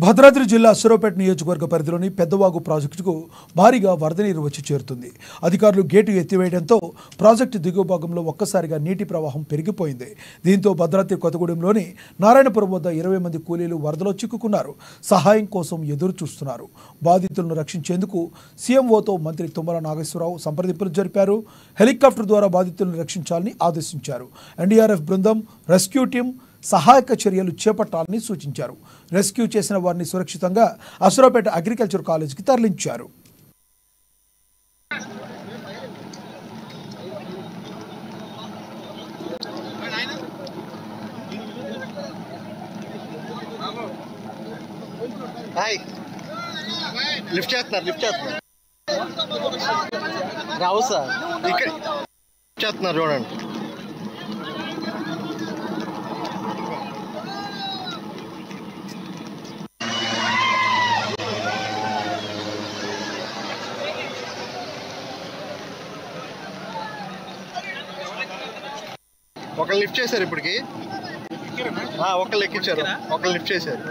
భద్రాద్రి జిల్లా అశ్వరావుపేట నియోజకవర్గ పరిధిలోని పెద్దవాగు ప్రాజెక్టుకు భారీగా వరద నీరు వచ్చి చేరుతుంది. అధికారులు గేటు ఎత్తివేయడంతో ప్రాజెక్టు దిగువ భాగంలో ఒక్కసారిగా నీటి ప్రవాహం పెరిగిపోయింది. దీంతో భద్రాద్రి కొత్తగూడెంలోని నారాయణపురం వద్ద 20 మంది కూలీలు వరదలో చిక్కుకున్నారు. సహాయం కోసం ఎదురు చూస్తున్నారు. బాధితులను రక్షించేందుకు సీఎంఓతో మంత్రి తుమ్మల నాగేశ్వరరావు సంప్రదింపులు జరిపారు. హెలికాప్టర్ ద్వారా బాధితులను రక్షించాలని ఆదేశించారు. ఎన్డీఆర్ఎఫ్ బృందం, రెస్క్యూ టీం సహాయక చర్యలు చేపట్టాలని సూచించారు. రెస్క్యూ చేసిన వారిని సురక్షితంగా అశ్వరావుపేట అగ్రికల్చర్ కాలేజీకి తరలించారు. లిఫ్ట్ రావు సార్, ఇక్కడ చేస్తున్నారు చూడండి. ఒకళ్ళు లిఫ్ట్ చేశారు, ఇప్పటికి ఒకళ్ళు ఎక్కించారు, ఒకళ్ళు లిఫ్ట్ చేశారు.